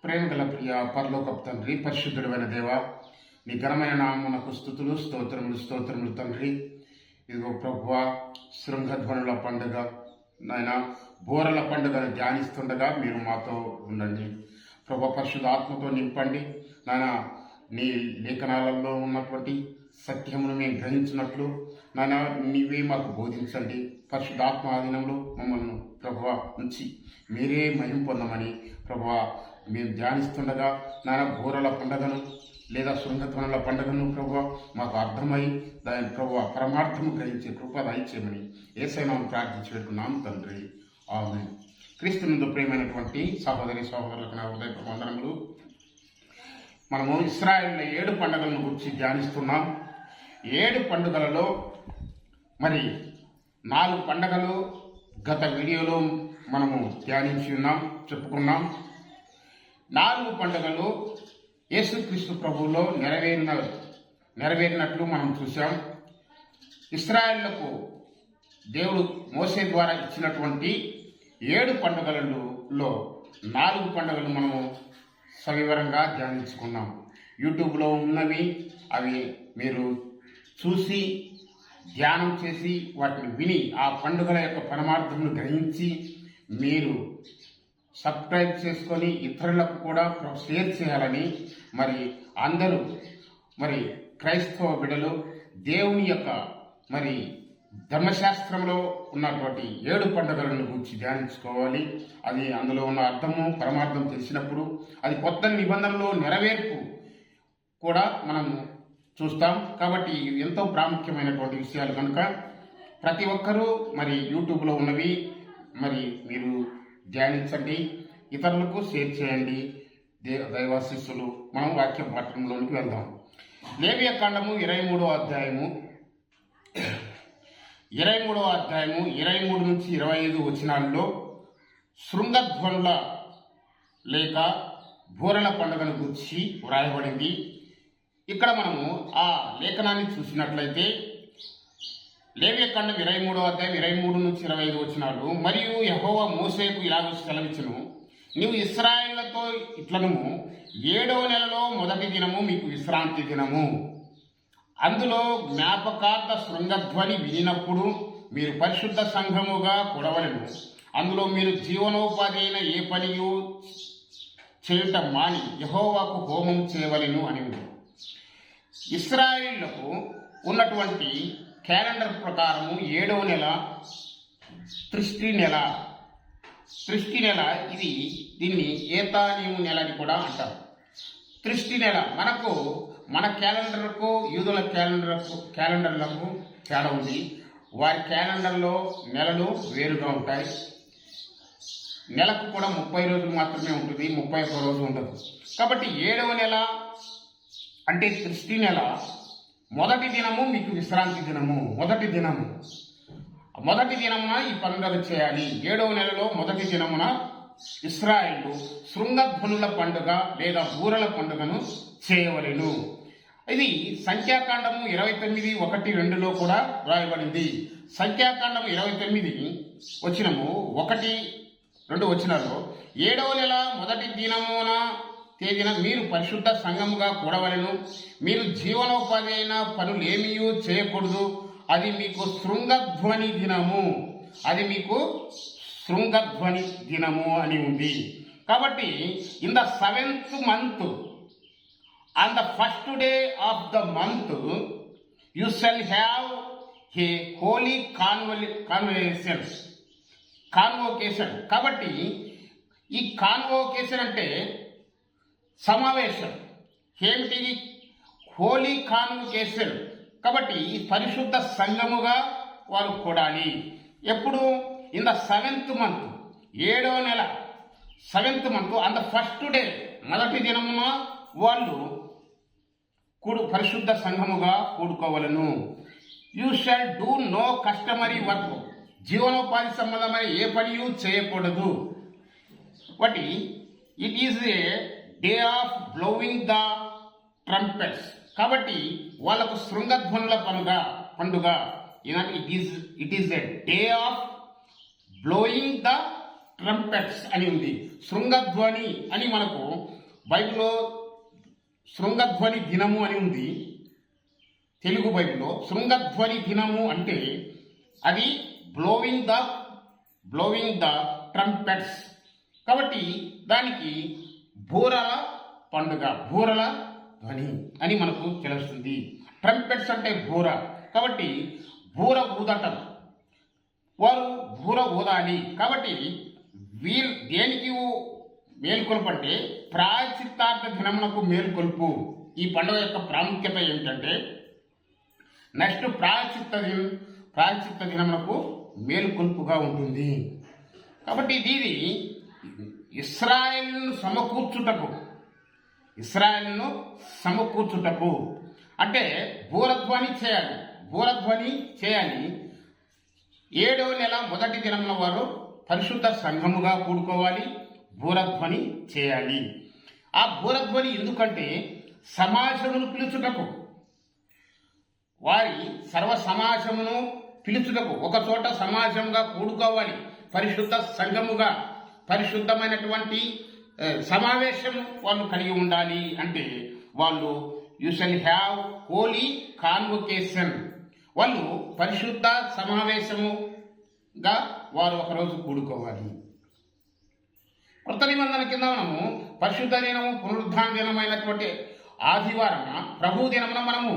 ప్రేమ గల ప్రియ పరలోకపు తండ్రి, పరిశుద్ధుడైన దేవ, నీ ఘనమైన నామమునకు స్తుతులు స్తోత్రములు స్తోత్రములు తండ్రి. ఇదిగో ప్రభువా, శృంగధ్వనుల పండుగ నాయన, బోరల పండుగను ధ్యానిస్తుండగా మీరు మాతో ఉండండి ప్రభు. పరిశుద్ధ ఆత్మతో నింపండి నాయన. నీ లేఖనాలలో ఉన్నటువంటి సత్యమును మేము గ్రహించినట్లు నాయన నీవే మాకు బోధించండి. పరిశుద్ధ ఆత్మ ఆధీనంలో మమ్మల్ని ప్రభువ ఉంచి మీరే మహిమ పొందమని ప్రభువ మేము ధ్యానిస్తుండగా నాయన, బోరల పండుగను లేదా శృంగధ్వనుల పండుగను ప్రభువ మాకు అర్థమై దాని ప్రభువ పరమార్థము గ్రహించే కృప దయచేయమని యేసయ్యను ప్రార్థించి పెట్టుకున్నాము తండ్రి, ఆమేన్. క్రీస్తునందు ప్రియమైనటువంటి సహోదరి సహోదరులకు నా హృదయ వందనములు. మనము ఇశ్రాయేలు 7 పండుగలను గురించి ధ్యానిస్తున్నాం. 7 పండుగలలో మరి 4 పండుగలు గత వీడియోలో మనము ధ్యానించి ఉన్నాం, చెప్పుకున్నాం. 4 పండుగలు యేసుక్రీస్తు ప్రభువులో నెరవేరినట్లు మనం చూసాం. ఇశ్రాయేలుకు దేవుడు మోసే ద్వారా ఇచ్చినటువంటి 7 పండుగలలో 4 పండుగలు మనము సవివరంగా ధ్యానించుకున్నాం. యూట్యూబ్లో ఉన్నవి అవి మీరు చూసి ధ్యానం చేసి వాటిని విని ఆ పండుగల యొక్క పరమార్థమును గ్రహించి మీరు సబ్స్క్రైబ్ చేసుకొని ఇతరులకు కూడా షేర్ చేయాలని, మరి అందరూ మరి క్రైస్తవ బిడ్డలు దేవుని యొక్క మరి ధర్మశాస్త్రంలో ఉన్నటువంటి 7 పండుగలను గురించి ధ్యానించుకోవాలి. అది అందులో ఉన్న అర్థము పరమార్థం తెలిసినప్పుడు అది కొత్త నిబంధనలో నెరవేర్పు కూడా మనం చూస్తాం. కాబట్టి ఎంతో ప్రాముఖ్యమైనటువంటి విషయాలు కనుక ప్రతి ఒక్కరూ మరి యూట్యూబ్లో ఉన్నవి మరి మీరు ధ్యానించండి, ఇతరులకు షేర్ చేయండి. దైవాశిస్సులు. మనం వాక్య పాఠంలోనికి వెళ్దాం. లేవియ కాండము 23వ అధ్యాయము 23 నుంచి 25 వచనాల్లో శృంగధ్వనుల లేక బోరల పండుగను గురించి వ్రాయబడింది. ఇక్కడ మనము ఆ లేఖనాన్ని చూసినట్లయితే లేవియ కాండం 23వ అధ్యాయం 23 నుంచి 25 వచనాలు. మరియు యెహోవా మోషేకు ఇలాగ సెలవిచ్చును, నీవు ఇశ్రాయేలుతో ఇట్లను 7వ నెలలో మొదటి దినము మీకు విశ్రాంతి దినము. అందులో జ్ఞాపకార్థ శృంగధ్వని వినినప్పుడు మీరు పరిశుద్ధ సంఘముగా కూడవలెను. అందులో మీరు జీవనోపాధి అయిన ఏ పనియు చేయుట మాని యెహోవాకు హోమం చేయవలెను అని ఉంది. ఇశ్రాయేలులకు ఉన్నటువంటి క్యాలెండర్ ప్రకారము 7వ నెల త్రిష్టి నెల. దీన్ని ఏతానీము నెల అని కూడా అంటారు. త్రిష్టి నెల మన క్యాలెండర్కు యూదుల క్యాలెండర్లకు తేడా ఉంది. వారి క్యాలెండర్లో నెలలు వేరుగా ఉంటాయి. నెలకు కూడా 30 రోజులు మాత్రమే ఉంటుంది, 31 రోజు ఉండదు. కాబట్టి 7వ నెల అంటే త్రిష్టి నెల మొదటి దినము మీకు విశ్రాంతి దినము. మొదటి దినమున ఈ పండుగ చేయాలి. 7వ నెలలో మొదటి దినమున ఇశ్రాయేలు శృంగధ్వనుల పండుగ లేదా బూరల పండుగను చేయవలెను. ఇది సంఖ్యాకాండము 29:1-2లో కూడా రాయబడింది. సంఖ్యాకాండము 29 వచనము 1-2 వచనాల్లో 7వ నెల మొదటి దినమున తేదీన మీరు పరిశుద్ధ సంఘముగా కూడవలెను. మీరు జీవనోపాధి అయిన పనులేమీ చేయకూడదు. అది మీకు శృంగధ్వని దినము అని ఉంది. కాబట్టి in the 7th month on the first day of the month you shall have a holy convocation. కాబట్టి ఈ కాన్వోకేషన్ అంటే సమావేశం. ఏమిటి? హోలీ కాన్వోకేషన్. కాబట్టి పరిశుద్ధ సంఘముగా వారు కూడాలి. ఎప్పుడు? ఇన్ ద 7th month 7వ నెల 7th month on the first day మొదటి దినమున వాళ్ళు పరిశుద్ధ సంఘముగా కూడుకోవలను. You shall do no customary work. జీవనోపాధి సంబంధమైన ఏ పనియూ చేయకూడదు. వాటి it is a day of blowing the trumpets. కాబట్టి వాళ్ళకు శృంగధ్వనుల పండుగ. It is a day of blowing the trumpets అని ఉంది. శృంగధ్వని అని మనకు బైబిల్లో శృంగధ్వని దినము అని ఉంది. తెలుగు బైబిల్లో శృంగధ్వని దినము అంటే అది బ్లోవింగ్ ద ట్రంపెట్స్. కాబట్టి దానికి బూరల పండుగ, బూరల ధ్వని అని మనకు తెలుస్తుంది. ట్రంపెట్స్ అంటే బూర, కాబట్టి బూర ఊదటం, వారు బూర ఊదాలి. కాబట్టి వీరు దేనికి మేల్కొల్పు అంటే ప్రాయశ్చిత్తార్థ దినమునకు మేల్కొల్పు. ఈ పండుగ యొక్క ప్రాముఖ్యత ఏమిటంటే నెక్స్ట్ ప్రాయశ్చిత్త దినమునకు మేల్కొల్పుగా ఉంటుంది. కాబట్టి ఇది ఇశ్రాయేలును సమకూర్చుటకు అంటే బూరధ్వని చేయాలి. 7వ నెల మొదటి దినంలో వారు పరిశుద్ధ సంఘముగా కూడుకోవాలి, బూరధ్వని చేయాలి. ఆ బూరధ్వని ఎందుకంటే సమాజమును పిలుచుటకు, వారి సర్వ సమాజమును పిలుచుటకు, ఒక చోట సమాజంగా కూడుకోవాలి, పరిశుద్ధ సంఘముగా, పరిశుద్ధమైనటువంటి సమావేశం వాళ్ళు కలిగి ఉండాలి. అంటే వాళ్ళు you shall have holy convocation, వాళ్ళు పరిశుద్ధ సమావేశముగా వారు ఒకరోజు కూడుకోవాలి. కొత్త నిబంధన కింద మనము పరిశుద్ధ దినము, పునరుద్ధాన దినమైనటువంటి ఆదివారం ప్రభు దినమున మనము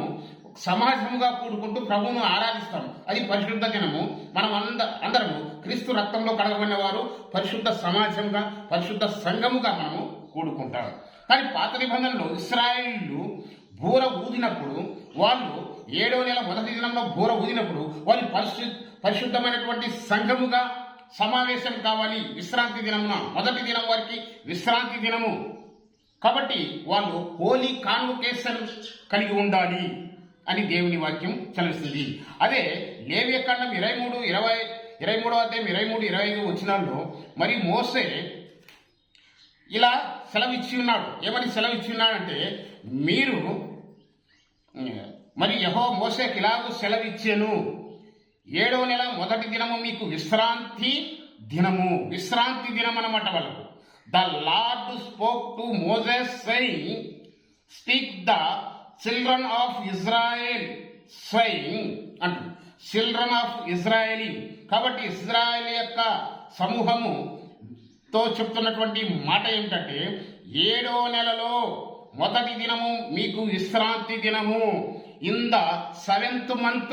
సమాజముగా కూడుకుంటూ ప్రభువును ఆరాధిస్తాం. అది పరిశుద్ధ దినము. మనం అందరము క్రీస్తు రక్తంలో కడగబడిన వారు పరిశుద్ధ సమాజంగా, పరిశుద్ధ సంఘముగా మనము కూడుకుంటాం. కానీ పాత నిబంధనలో ఇశ్రాయేలీయులు బూర ఊదినప్పుడు, వాళ్ళు 7వ నెల మొదటి దినంలో బూర ఊదినప్పుడు వాళ్ళు పరిశుద్ధమైనటువంటి సంఘముగా సమావేశం కావాలి. విశ్రాంతి దినమున, మొదటి దినం వారికి విశ్రాంతి దినము కాబట్టి వాళ్ళు హోలీ కాన్వొకేషన్ కలిగి ఉండాలి అని దేవుని వాక్యం చదివిస్తుంది. అదే లేవియకాండం 23:25 వచనాల్లో మరి మోసే ఇలా సెలవిచ్చి ఉన్నాడు. ఏమని సెలవిచ్చి ఉన్నాడంటే, మీరు మరి యెహోవా మోసేకి ఇలాగూ సెలవిచ్చాను, 7వ నెల మొదటి దినము మీకు విశ్రాంతి దినం అన్నమాట వాళ్ళకు. The lord spoke to Moses saying, speak the children of Israel saying అంటుంది. చిల్డ్రన్ ఆఫ్ ఇజ్రాయెలీ, కాబట్టి ఇజ్రాయెల్ యొక్క సమూహముతో చెప్తున్నటువంటి మాట ఏమిటంటే, 7వ నెలలో మొదటి దినము మీకు విశ్రాంతి దినము. In the 7th month,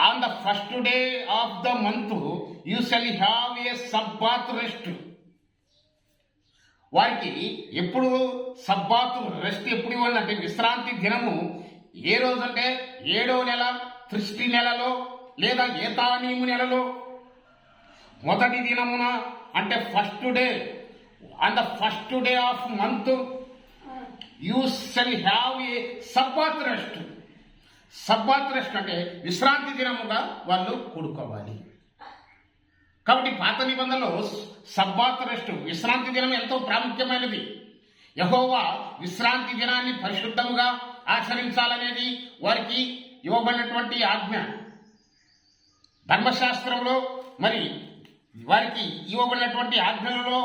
on the first day of the month you shall have a Sabbath rest. వారికి ఎప్పుడు సబ్బాతు రెస్ట్ ఎప్పుడు ఇవ్వాలంటే విశ్రాంతి దినము ఏ రోజు అంటే 7వ నెల త్రిష్టి నెలలో లేదా ఏతానీము నెలలో మొదటి దినమున, అంటే first day, on the first day of month you shall have a Sabbath rest. Sabbath rest అంటే విశ్రాంతి దినముగా వాళ్ళు కూడుకోవాలి. కాబట్టి పాత నిబంధనలో సబ్బాత్ రెస్ట్, విశ్రాంతి దినం ఎంతో ప్రాముఖ్యమైనది. యెహోవా విశ్రాంతి దినాన్ని పరిశుద్ధంగా ఆచరించాలనేది వారికి ఇవ్వబడినటువంటి ఆజ్ఞ. ధర్మశాస్త్రంలో మరి వారికి ఇవ్వబడినటువంటి ఆజ్ఞలలో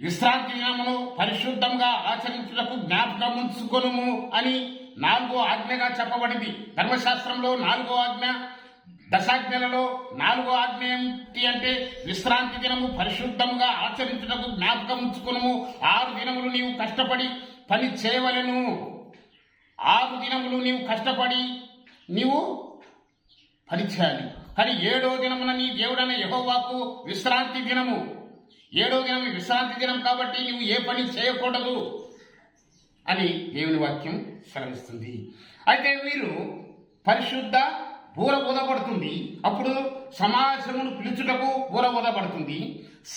విశ్రాంతి దినమును పరిశుద్ధంగా ఆచరించుటకు జ్ఞాపకం ఉంచుకొనుము అని 4వ ఆజ్ఞగా చెప్పబడింది. ధర్మశాస్త్రంలో 4వ ఆజ్ఞ, దశాజ్ఞలలో 4వ ఆజ్ఞ ఏమిటి అంటే విశ్రాంతి దినము పరిశుద్ధంగా ఆచరించుటకు జ్ఞాపకం ఉంచుకొనుము. 6 దినములు నీవు కష్టపడి పని చేయవలెను. 6 దినములు నీవు కష్టపడి నీవు పని చేయాలి. కానీ 7వ దినమున నీ దేవుడైన యెహోవాకు విశ్రాంతి దినము. 7వ దినం విశ్రాంతి దినం కాబట్టి నువ్వు ఏ పని చేయకూడదు అని దేవుని వాక్యం సెలవిస్తుంది. అయితే వీరు పరిశుద్ధ బూర ఊదబడుతుంది. అప్పుడు సమాజమును పిలుచుటకు బూర ఊదబడుతుంది.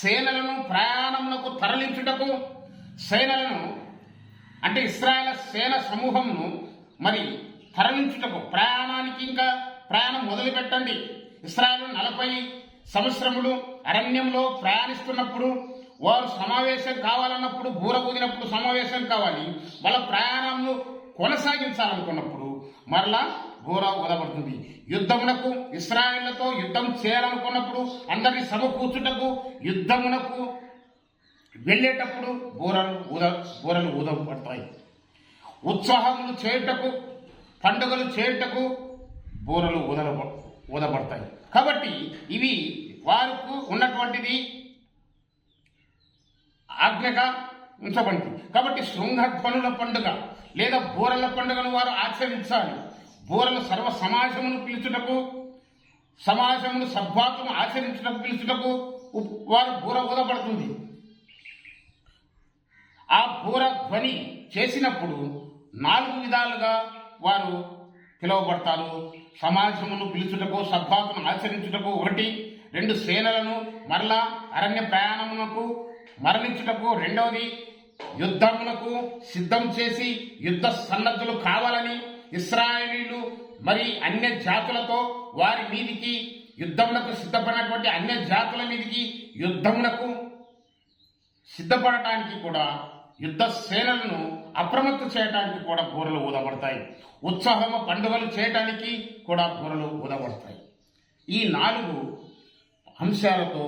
సేనలను ప్రయాణమునకు తరలించుటకు, సేనలను అంటే ఇశ్రాయేల్ సేన సమూహమును మరి తరలించుటకు, ప్రయాణానికి ఇంకా ప్రయాణం మొదలు పెట్టండి. ఇశ్రాయేలు 40 సంవత్సరములు అరణ్యంలో ప్రయాణిస్తున్నప్పుడు వారు సమావేశం కావాలన్నప్పుడు, బూర ఊదినప్పుడు సమావేశం కావాలి. వాళ్ళ ప్రయాణంను కొనసాగించాలనుకున్నప్పుడు మరలా బూర ఊదబడుతుంది. యుద్ధమునకు ఇశ్రాయేలుతో యుద్ధం చేయాలనుకున్నప్పుడు అందరినీ సమకూర్చుటకు యుద్ధమునకు వెళ్ళేటప్పుడు బూరలు ఊదపడతాయి. ఉత్సాహములు చేయుటకు పండుగలు చేయుటకు బూరలు ఊదపడతాయి. కాబట్టి ఇవి వారికి ఉన్నటువంటిది ఆజ్ఞగా ఉంచబడింది. కాబట్టి శృంగధ్వనుల పండుగ లేదా బూరల పండుగను వారు ఆచరించాలి. బూరలు సర్వ సమాజమును పిలుచుటకు, సమాజమును సద్భాతును ఆచరించుటకు పిలుచుటకు వారు బూర ఊదబడుతుంది. ఆ బూర ధ్వని చేసినప్పుడు 4 విధాలుగా వారు పిలువబడతారు. సమాజమును పిలుచుటకు, సద్భాతును ఆచరించుటకు 1, 2 సేనలను మరలా అరణ్య ప్రయాణమునకు మరణించుటకు, 2వది యుద్ధమునకు సిద్ధం చేసి యుద్ధ సన్నద్ధులు కావాలని ఇశ్రాయేలీలు మరి అన్య జాతులతో వారి మీదికి యుద్ధమునకు సిద్ధపడినటువంటి అన్య జాతుల మీదికి యుద్ధమునకు సిద్ధపడటానికి కూడా యుద్ధ సేనలను అప్రమత్తం చేయడానికి కూడా బూరలు ఊదబడతాయి. ఉత్సాహము పండుగలు చేయటానికి కూడా బూరలు ఊదబడతాయి. ఈ 4 అంశాలతో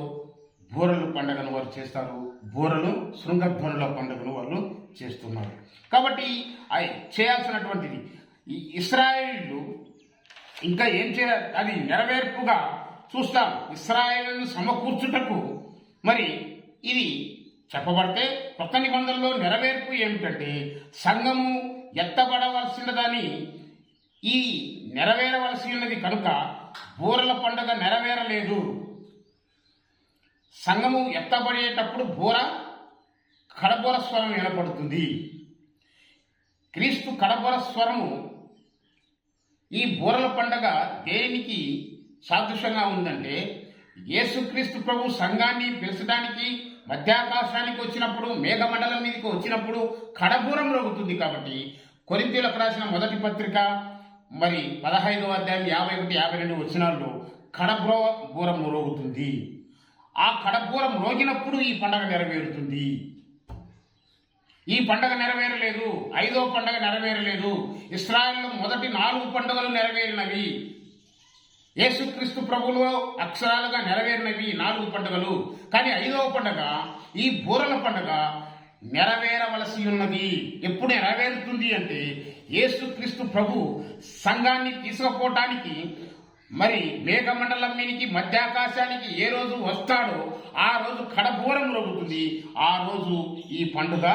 బూరలు పండుగను వారు చేస్తారు. బూరలు శృంగధ్వనుల పండుగను వాళ్ళు చేస్తున్నారు. కాబట్టి చేయాల్సినటువంటిది ఈ ఇశ్రాయేలు ఇంకా ఏం చేయాలి, అది నెరవేర్పుగా చూస్తాం. ఇశ్రాయేలును సమకూర్చుటకు మరి ఇది చెప్పబడితే కొత్త నిబంధనలో నెరవేర్పు ఏమిటంటే సంఘము ఎత్తబడవలసినదని ఈ నెరవేరవలసి ఉన్నది కనుక బూరల పండుగ నెరవేరలేదు. సంఘము ఎత్తబడేటప్పుడు కడబూర స్వరం వినపడుతుంది. క్రీస్తు కడబూర స్వరము ఈ బూరల పండుగ దేనికి సాదృశ్యంగా ఉందంటే యేసుక్రీస్తు ప్రభు సంఘాన్ని పిలిచడానికి మధ్యాకాశానికి వచ్చినప్పుడు, మేఘమండలం మీదకి వచ్చినప్పుడు కడబూరం రోగుతుంది. కాబట్టి కొరింథీయులకు రాసిన మొదటి పత్రిక మరి 15వ అధ్యాయం 51, 52 వచనాల్లో కడబూరం రోగుతుంది. ఆ కడబూరం రోగినప్పుడు ఈ పండగ నెరవేరుతుంది. ఈ పండగ నెరవేరలేదు. 5వ పండగ నెరవేరలేదు. ఇశ్రాయేలు మొదటి 4 పండుగలు నెరవేరినవి. యేసుక్రీస్తు ప్రభువులో అక్షరాలుగా నెరవేరినవి 4 పండుగలు. కానీ 5వ పండుగ ఈ బూరల పండుగ నెరవేరవలసి ఉన్నది. ఎప్పుడు నెరవేరుతుంది అంటే యేసుక్రీస్తు ప్రభు సంఘాన్ని తీసుకుపోవటానికి మరి మేఘమండలం మీనికి మధ్యాకాశానికి ఏ రోజు వస్తాడో ఆ రోజు కడబూరం రోగుతుంది. ఆ రోజు ఈ పండుగ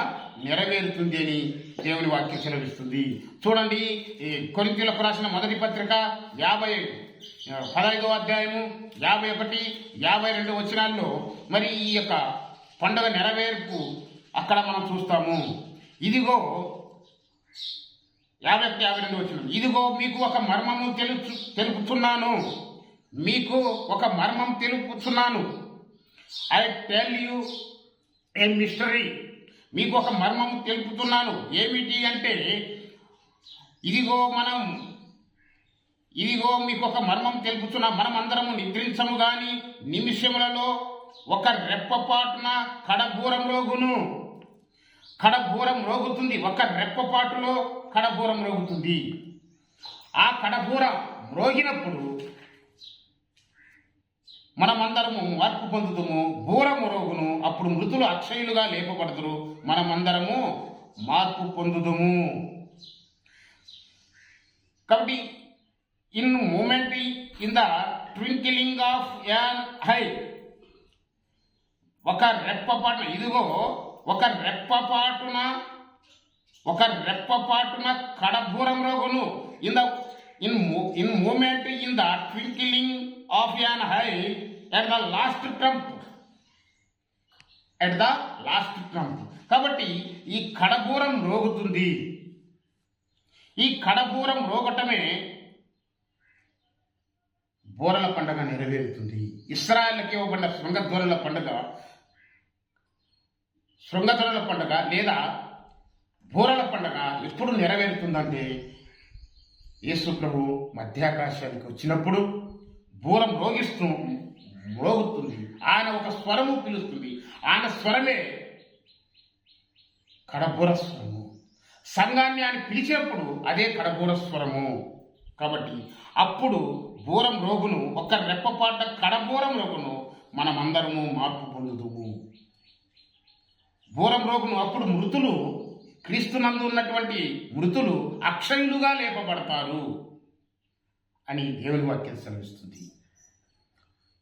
నెరవేరుతుంది అని దేవుని వాక్యం సెలవిస్తుంది. చూడండి, కొరింథీయులకు రాసిన మొదటి పత్రిక 15వ అధ్యాయము 51, 52 వచనాల్లో మరి ఈ యొక్క పండుగ నెరవేర్పు అక్కడ మనం చూస్తాము. ఇదిగో 51, 52 వచనం, ఇదిగో మీకు ఒక మర్మము తెలుపుతున్నాను, మీకు ఒక మర్మం తెలుపుతున్నాను. I tell you A mystery. మీకు ఒక మర్మం తెలుపుతున్నాను. ఏమిటి అంటే ఇదిగో మీకు ఒక మర్మం తెలుపుతున్నా, మనమందరము నిద్రించము గాని నిమిషములలో ఒక రెప్పపాటున కడబూరం రోగును. కడబూరం రోగుతుంది. ఒక రెప్పపాటులో కడబూరం రోగుతుంది. ఆ కడబూరం రోగినప్పుడు మనమందరము మార్పు పొందుతాము. బూరము రోగును. అప్పుడు మృతులు అక్షయులుగా లేపబడతారు. మనమందరము మార్పు పొందుదము. కాబట్టి in moment in the twinkling of an eye, ఒక రెప్పపాటున, ఇదిగో ఒక రెప్పపాటున కడబూరం రోగును. In moment in the twinkling of an eye at the last trump. కాబట్టి ఈ కడబూరం రోగుతుంది. ఈ కడబూరం రోగటమే బూరల పండుగ నెరవేరుతుంది. ఇశ్రాయేలుకి ఇవ్వబడిన శృంగధ్వనుల పండుగ లేదా బూరల పండుగ ఎప్పుడు నెరవేరుతుందంటే యేసు ప్రభు మధ్యాకాశానికి వచ్చినప్పుడు బూరం రోగుతుంది. ఆయన ఒక స్వరము పిలుస్తుంది. ఆయన స్వరమే కడబూర స్వరము. సంఘాన్ని ఆయన పిలిచినప్పుడు అదే కడబూర స్వరము. కాబట్టి అప్పుడు బూరం రోగును, ఒక్క రెప్పపాట కడబూరం రోగును మనమందరము మార్పు పొందుదుము. బూరం రోగును అప్పుడు మృతులు, క్రీస్తునందు ఉన్నటువంటి మృతులు అక్షయులుగా లేపబడతారు అని దేవుని వాక్యం సెలవిస్తుంది.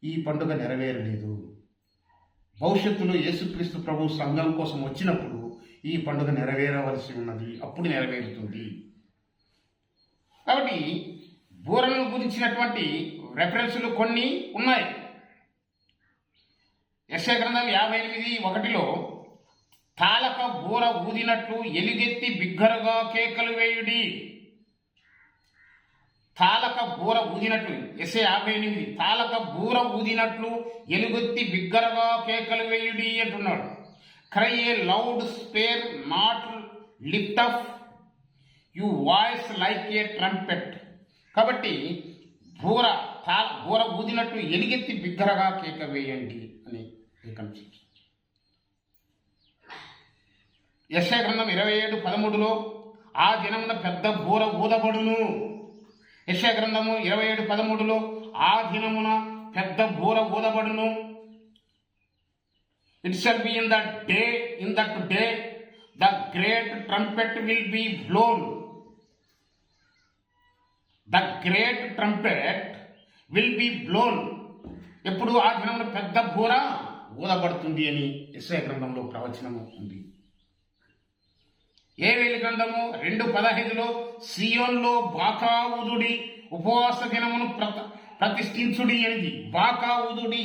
ఈ పండుగ నెరవేరలేదు. భవిష్యత్తులో యేసుక్రీస్తు ప్రభు సంఘం కోసం వచ్చినప్పుడు ఈ పండుగ నెరవేరవలసి ఉన్నది. అప్పుడు నెరవేరుతుంది. కాబట్టి బూరలను గురించినటువంటి రెఫరెన్సులు కొన్ని ఉన్నాయి. యెషయా గ్రంథం 58:1 తాళక బూర ఊదినట్లు ఎలుగెత్తి బిగ్గరగా కేకలు వేయుడి. తాళక బూర ఊదినట్లు, యెషయా 58, తాళక బూర ఊదినట్లు ఎలుగెత్తి బిగ్గరగా కేకలు వేయుడి అంటున్నాడు. Cry A loud spare not lift up you voice like A trumpet. కాబట్టి బూర ఊదినట్లు ఎలుగెత్తి బిగ్గరగా కేక వేయండి అని లేఖనం. యెషయా గ్రంథం 27:13 ఆ దినమున పెద్ద బూర ఊదబడును. యెషయా గ్రంథము 27:13 ఆ దినమున పెద్ద బూర ఊదబడును. It shall be in that day the great trumpet will be blown. The great trumpet will be blown. ఎప్పుడు? ఆ దినమున పెద్ద బూర ఊదబడుతుంది అని యెషయా గ్రంథంలో ప్రవచనము ఉంది. యోవేలు గ్రంథము 2:15 సియోన్లో బాకా ఊదుడి, ఉపవాస దినమును ప్రతిష్ఠించుడి అనేది. బాకా ఊదుడి.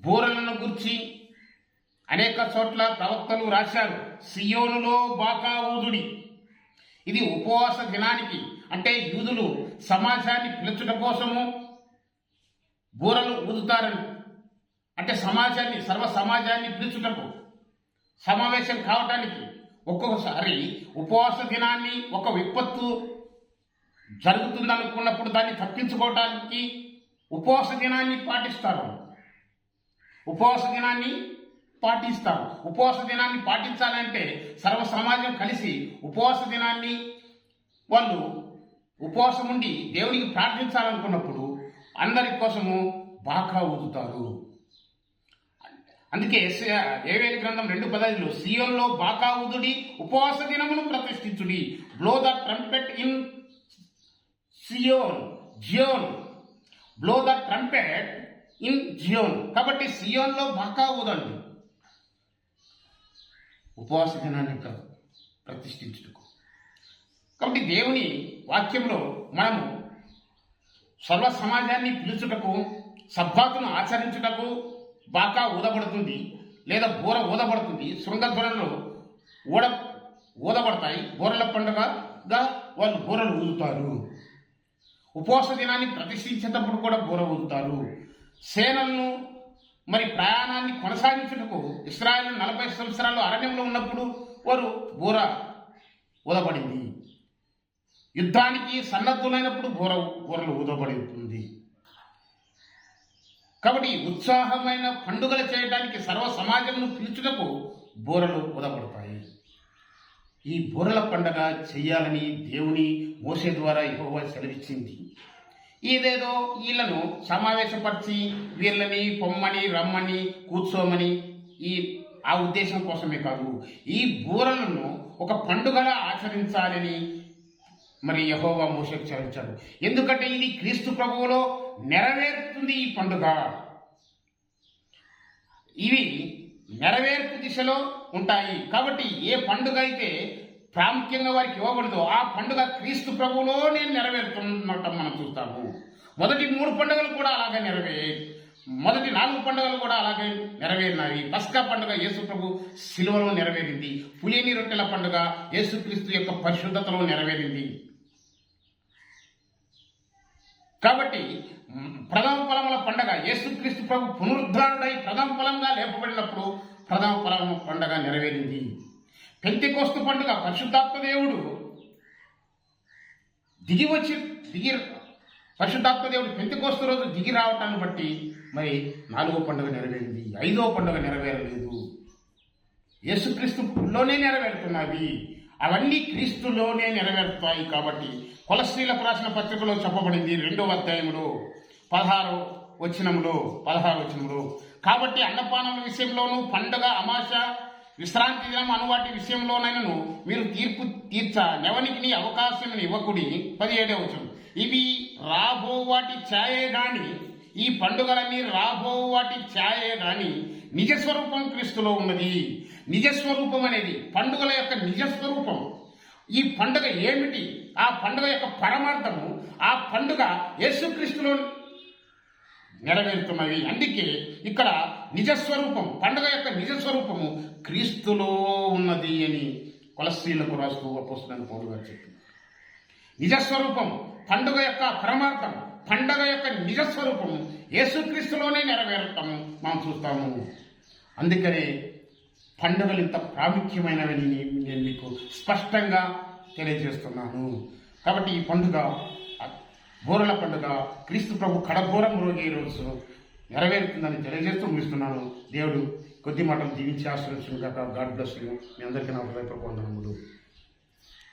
బూరలను గురించి అనేక చోట్ల ప్రవక్తలు రాశారు. సియోనులో బాకా ఊదుడి. ఇది ఉపవాస దినానికి, అంటే యూదులు సమాజాన్ని పిలుచుట కోసము బూరలు ఊదుతారని, అంటే సమాజాన్ని, సర్వ సమాజాన్ని పిలుచుటకు, సమావేశం కావటానికి. ఒక్కొక్కసారి ఉపవాస దినాన్ని ఒక విపత్తు జరుగుతుందనుకున్నప్పుడు దాన్ని తప్పించుకోవటానికి ఉపవాస దినాన్ని పాటిస్తారు. ఉపవాస దినాన్ని పాటించాలంటే సర్వ సమాజం కలిసి ఉపవాస దినాన్ని వాళ్ళు ఉపవాసం ఉండి దేవునికి ప్రార్థించాలనుకున్నప్పుడు అందరి కోసము బాకా ఊదుతారు. అందుకే యోవేలు గ్రంథం 2:15 సియోన్లో బాకా ఊదుడి, ఉపవాస దినమును ప్రతిష్ఠించుడి. Blow the trumpet in Zion. Blow the trumpet in Zion. కాబట్టి సియోన్లో బాకా ఊదండి, ఉపవాస దినాన్ని ప్రతిష్ఠించుటకు. కాబట్టి దేవుని వాక్యంలో మనము సర్వ సమాజాన్ని పిలుచుటకు, సబ్బాతును ఆచరించుటకు బాకా ఊదబడుతుంది, లేదా బూర ఊదబడుతుంది. శృంగధ్వనులు ఊదబడతాయి. బూరల పండుగగా వాళ్ళు బూరలు ఊదుతారు. ఉపవాస దినాన్ని ప్రతిష్ఠించేటప్పుడు కూడా బూర ఊదుతారు. సేనలను మరి ప్రయాణాన్ని కొనసాగించుటకు ఇశ్రాయేలు 40 సంవత్సరాలు అరణ్యంలో ఉన్నప్పుడు వారు బూర ఊదబడింది. యుద్ధానికి సన్నద్ధులైనప్పుడు బూరలు ఊదబడుతుంది. కాబట్టి ఉత్సాహమైన పండుగలు చేయడానికి సర్వ సమాజమును పిలుచుటకు బూరలు ఊదబడతాయి. ఈ బూరల పండుగ చెయ్యాలని దేవుని మోసే ద్వారా యెహోవా సెలవిచ్చింది. ఇదేదో వీళ్ళను సమావేశపరిచి వీళ్ళని పొమ్మని, రమ్మని, కూర్చోమని ఆ ఉద్దేశం కోసమే కాదు, ఈ బూరలను ఒక పండుగలా ఆచరించాలని మరి యెహోవా మోషేకు సెలవిచ్చాడు. ఎందుకంటే ఇది క్రీస్తు ప్రభువులో నెరవేరుతుంది. ఈ పండుగ ఇవి నెరవేర్పు దిశలో ఉంటాయి. కాబట్టి ఏ పండుగ అయితే ప్రాముఖ్యంగా వారికి ఇవ్వబడదో ఆ పండుగ క్రీస్తు ప్రభువులోనే నెరవేరుతున్నట్టు మనం చూస్తాము. మొదటి 3 పండుగలు కూడా అలాగే మొదటి 4 పండుగలు కూడా అలాగే నెరవేరినాయి. పస్కా పండుగ యేసు ప్రభు శిలువలో నెరవేరింది. పులియని రొట్టెల పండుగ యేసుక్రీస్తు యొక్క పరిశుద్ధతలో నెరవేరింది. కాబట్టి ప్రథమ ఫలముల పండుగ యేసుక్రీస్తు ప్రభు పునరుద్ధారుడై ప్రథమ ఫలంగా లేపబడినప్పుడు ప్రథమ ఫలం పండుగ నెరవేరింది. పెంతెకోస్తు పండుగ పరిశుద్ధాత్మ దేవుడు పరిశుద్ధాత్మ దేవుడు పెంతెకోస్తు రోజు దిగి రావటాన్ని బట్టి మరి 4వ పండుగ నెరవేరింది. 5వ పండుగ నెరవేరలేదు. యేసుక్రీస్తులోనే నెరవేరుతున్నది. అవన్నీ క్రీస్తులోనే నెరవేరుతాయి. కాబట్టి కొలస్సీలకు రాసిన పత్రికలో చెప్పబడింది 2వ అధ్యాయంలో 16వ వచనంలో కాబట్టి అన్నపానముల విషయంలోనూ పండుగ అమాస విశ్రాంతి దినం అను వాటి విషయంలోనైనను మీరు తీర్పు నెవనికి అవకాశం ఇవ్వకుడి. 17వ వచనం ఇవి రాబో వాటి ఛాయే గాని, ఈ పండుగలన్నీ రాబో వాటి ఛాయే గాని నిజస్వరూపం క్రీస్తులో ఉన్నది. నిజస్వరూపం అనేది పండుగల యొక్క నిజస్వరూపం. ఈ పండుగ ఏమిటి? ఆ పండుగ యొక్క పరమార్థము, ఆ పండుగ యేసుక్రీస్తులో నెరవేరుతున్నవి. అందుకే ఇక్కడ నిజస్వరూపం, పండుగ యొక్క నిజస్వరూపము క్రీస్తులో ఉన్నది అని కొలస్సీలకు రాస్తూ అపోస్తలుడైన పౌలు గారు చెప్పింది. నిజస్వరూపం, పండుగ యొక్క పరమార్థం, పండుగ యొక్క నిజస్వరూపము యేసుక్రీస్తులోనే నెరవేరటము మనం చూస్తాము. అందుకనే పండుగలు ఇంత ప్రాముఖ్యమైనవని నేను మీకు స్పష్టంగా తెలియజేస్తున్నాను. కాబట్టి ఈ పండుగ బోరల పండుగ క్రీస్తు ప్రభు కడఘోరం రోజే రోజు నెరవేరుతుందని తెలియజేస్తూ ముగిస్తున్నాను. దేవుడు కొద్ది మాటలు దీవించి ఆశీర్వదించును గాక. God bless you. మీ అందరికీ నా హృదయపూర్వక వందనములు.